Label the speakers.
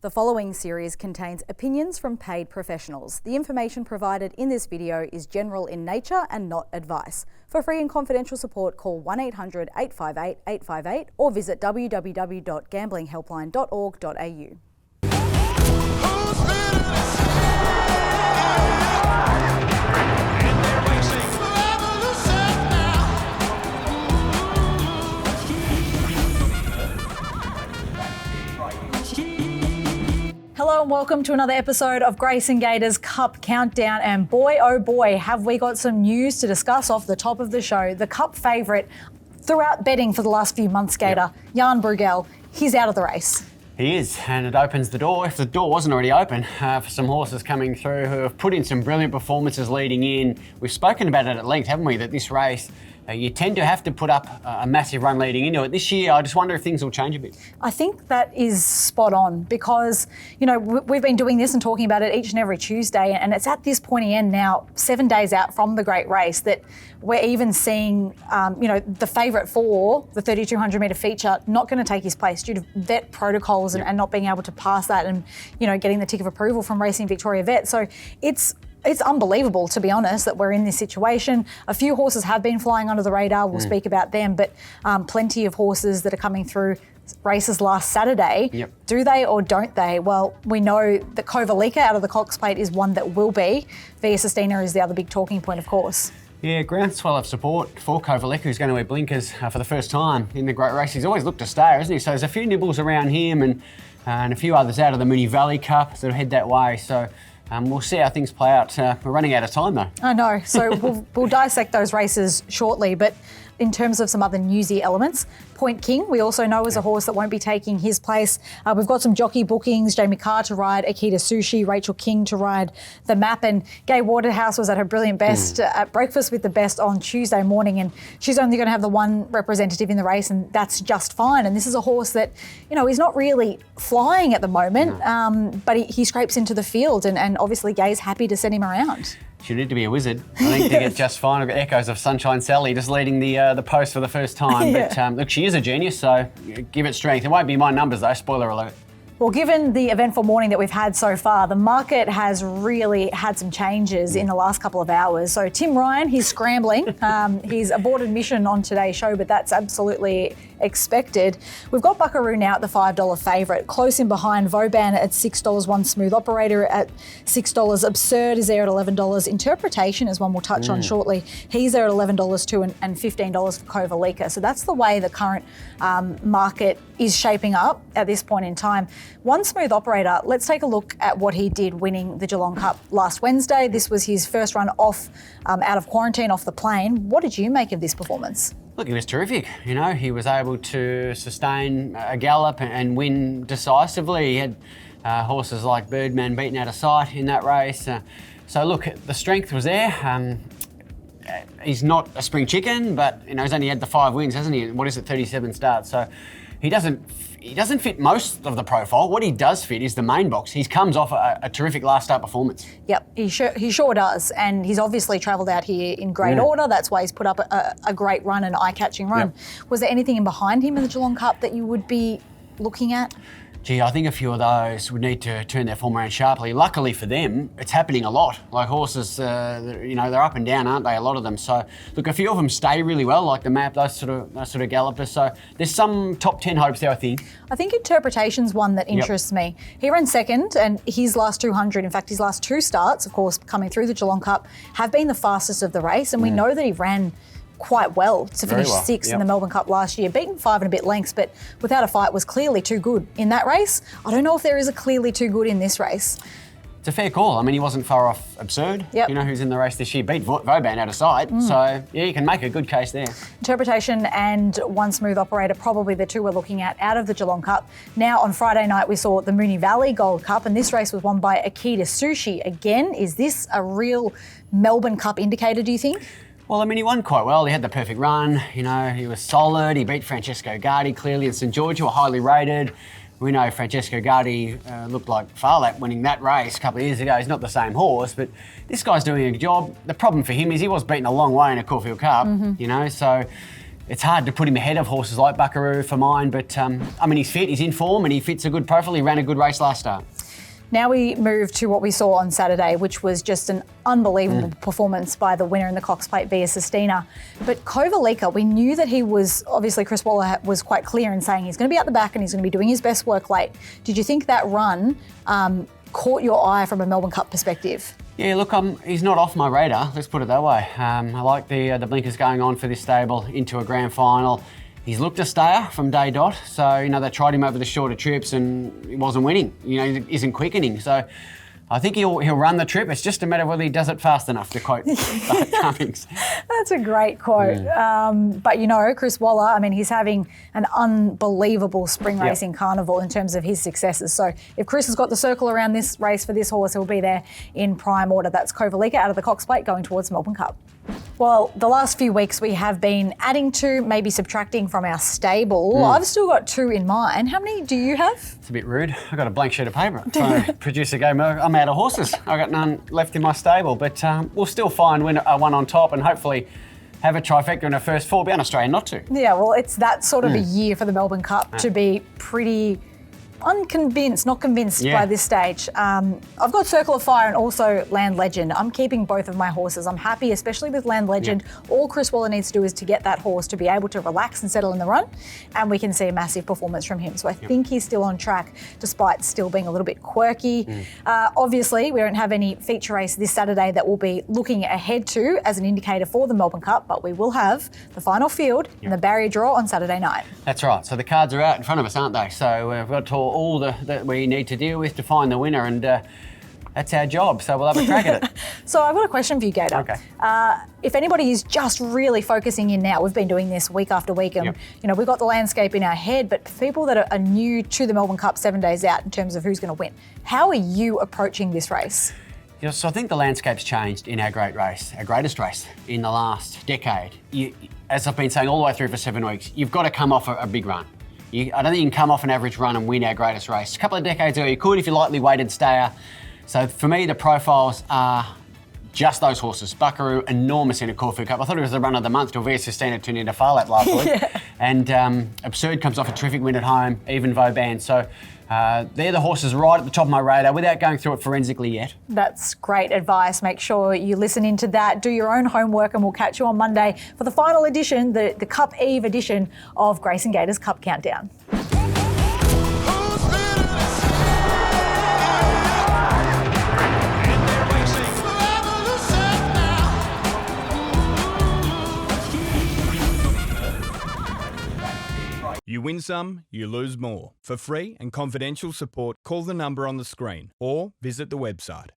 Speaker 1: The following series contains opinions from paid professionals. The information provided in this video is general in nature and not advice. For free and confidential support, call 1800 858 858 or visit www.gamblinghelpline.org.au. Hello and welcome to another episode of Grace and Gator's Cup Countdown, and boy oh boy have we got some news to discuss off the top of the show. The Cup favourite throughout betting for the last few months, Gator, Jan Bruegel, he's out of the race.
Speaker 2: He is, and it opens the door, if the door wasn't already open, for some horses coming through who have put in some brilliant performances leading in. We've spoken about it at length, haven't we, that this race, you tend to have to put up a massive run leading into it. This year, I just wonder if things will change a bit.
Speaker 1: I think that is spot on because, you know, we've been doing this and talking about it each and every Tuesday, and it's at this pointy end now, 7 days out from the great race, that we're even seeing, the favourite for the 3,200 metre feature not going to take his place due to vet protocols and not being able to pass that and, getting the tick of approval from Racing Victoria Vet. So it's unbelievable, to be honest, that we're in this situation. A few horses have been flying under the radar. We'll speak about them, but plenty of horses that are coming through races last Saturday.
Speaker 2: Yep.
Speaker 1: Do they or don't they? Well, we know that Kovalica out of the Cox Plate is one that will be. Via Sistina is the other big talking point, of course.
Speaker 2: Yeah, groundswell of support for Kovalica, who's going to wear blinkers for the first time in the great race. He's always looked a star, hasn't he? So there's a few nibbles around him and a few others out of the Moonee Valley Cup that head that way. So we'll see how things play out. We're running out of time, though.
Speaker 1: I know. So we'll dissect those races shortly. But in terms of some other newsy elements, Point King, we also know is a horse that won't be taking his place. We've got some jockey bookings, Jamie Carr to ride, Akita Sushi, Rachel King to ride the map, and Gay Waterhouse was at her brilliant best at Breakfast with the Best on Tuesday morning, and she's only going to have the one representative in the race, and that's just fine. And this is a horse that, he's not really flying at the moment, but he scrapes into the field, and obviously Gay's happy to send him around.
Speaker 2: She'll need to be a wizard, I think, to get just fine. I've got echoes of Sunshine Sally just leading the post for the first time.
Speaker 1: Yeah.
Speaker 2: But look, she is a genius, so give it strength. It won't be my numbers, though, spoiler alert.
Speaker 1: Well, given the eventful morning that we've had so far, the market has really had some changes in the last couple of hours. So Tim Ryan, he's scrambling. He's aborted mission on today's show, but that's absolutely expected. We've got Buckaroo now at the $5 favourite. Close in behind, Vauban at $6, One Smooth Operator at $6. Absurd is there at $11. Interpretation is one we'll touch on shortly. He's there at $11 too, and $15 for Kovalica. So that's the way the current market is shaping up at this point in time. One Smooth Operator, let's take a look at what he did winning the Geelong Cup last Wednesday. This was his first run off, out of quarantine, off the plane. What did you make of this performance?
Speaker 2: Look, he was terrific. He was able to sustain a gallop and win decisively. He had horses like Birdman beaten out of sight in that race. So look, the strength was there. He's not a spring chicken, but he's only had the 5 wins, hasn't he? What is it, 37 starts? So he doesn't fit most of the profile. What he does fit is the main box. He comes off a terrific last start performance.
Speaker 1: Yep, he sure does. And he's obviously travelled out here in great order. That's why he's put up a great run, an eye-catching run. Yep. Was there anything in behind him in the Geelong Cup that you would be looking at?
Speaker 2: Gee, I think a few of those would need to turn their form around sharply. Luckily for them, it's happening a lot. Like horses, they're up and down, aren't they? A lot of them. So, look, a few of them stay really well, like the map, those sort of gallopers. So, there's some top 10 hopes there, I think.
Speaker 1: I think Interpretation's one that interests me. He ran second, and his last 200, in fact, his last 2 starts, of course, coming through the Geelong Cup, have been the fastest of the race, and we know that he ran quite well to finish sixth in the Melbourne Cup last year, beaten 5 and a bit lengths, but without a fight was clearly too good in that race. I don't know if there is a clearly too good in this race.
Speaker 2: It's a fair call. I mean, he wasn't far off Absurd, who's in the race this year, beat Vauban out of sight. So, you can make a good case there. Interpretation
Speaker 1: and One Smooth Operator, probably the two we're looking at out of the Geelong Cup. Now, on Friday night, we saw the Moonee Valley Gold Cup, and this race was won by Akita Sushi. Again, is this a real Melbourne Cup indicator, do you think?
Speaker 2: Well, I mean, he won quite well. He had the perfect run. He was solid. He beat Francesco Guardi clearly, and St George, who were highly rated. We know Francesco Guardi looked like Farlap winning that race a couple of years ago. He's not the same horse, but this guy's doing a job. The problem for him is he was beaten a long way in a Caulfield Cup, so it's hard to put him ahead of horses like Buckaroo for mine, but I mean, he's fit, he's in form, and he fits a good profile. He ran a good race last start.
Speaker 1: Now we move to what we saw on Saturday, which was just an unbelievable performance by the winner in the Cox Plate, Via Sistina. But Kovalica, we knew that he was, obviously Chris Waller was quite clear in saying he's going to be out the back and he's going to be doing his best work late. Did you think that run caught your eye from a Melbourne Cup perspective?
Speaker 2: Yeah, look, he's not off my radar, let's put it that way. I like the blinkers going on for this stable into a grand final. He's looked a stayer from day dot, so, you know, they tried him over the shorter trips and he wasn't winning. You know, he isn't quickening. So I think he'll run the trip. It's just a matter of whether he does it fast enough, to quote Cummings.
Speaker 1: That's a great quote. But, you know, Chris Waller, I mean, he's having an unbelievable spring racing carnival in terms of his successes. So if Chris has got the circle around this race for this horse, he'll be there in prime order. That's Kovalica out of the Cox Plate going towards Melbourne Cup. Well, the last few weeks we have been adding to, maybe subtracting from our stable. I've still got 2 in mind. How many do you have?
Speaker 2: It's a bit rude. I got a blank sheet of paper. So producer gave me, I'm out of horses. I got none left in my stable, but we'll still find one on top and hopefully have a trifecta in our first 4. Be an Australian not to.
Speaker 1: Yeah, well, it's that sort of a year for the Melbourne Cup to be pretty not convinced by this stage. I've got Circle of Fire and also Land Legend. I'm keeping both of my horses. I'm happy, especially with Land Legend. All Chris Waller needs to do is to get that horse to be able to relax and settle in the run, and we can see a massive performance from him. So I think he's still on track, despite still being a little bit quirky. Obviously, we don't have any feature race this Saturday that we'll be looking ahead to as an indicator for the Melbourne Cup, but we will have the final field and the barrier draw on Saturday night.
Speaker 2: That's right. So the cards are out in front of us, aren't they? So we've got all that we need to deal with to find the winner, and that's our job. So we'll have a crack at it.
Speaker 1: So I've got a question for you, Gator.
Speaker 2: Okay.
Speaker 1: If anybody is just really focusing in now, we've been doing this week after week, and you know, we've got the landscape in our head, but people that are new to the Melbourne Cup 7 days out in terms of who's going to win, how are you approaching this race?
Speaker 2: Yeah, so I think the landscape's changed in our greatest race in the last decade. As I've been saying all the way through for 7 weeks, you've got to come off a big run. I don't think you can come off an average run and win our greatest race. A couple of decades ago, you could if you lightly weighted stayer. So for me, the profiles are just those horses. Buckaroo, enormous in a Caulfield Cup. I thought it was the run of the month till Via Sistina turned into Far Lap last week. And Absurd comes off a terrific win at home, even Vauban. So they're the horses right at the top of my radar without going through it forensically yet. That's great advice. Make sure you listen into that, do your own homework, and we'll catch you on Monday for the final edition, the Cup Eve edition of Grace and Gator's Cup Countdown.
Speaker 3: You win some, you lose more. For free and confidential support, call the number on the screen or visit the website.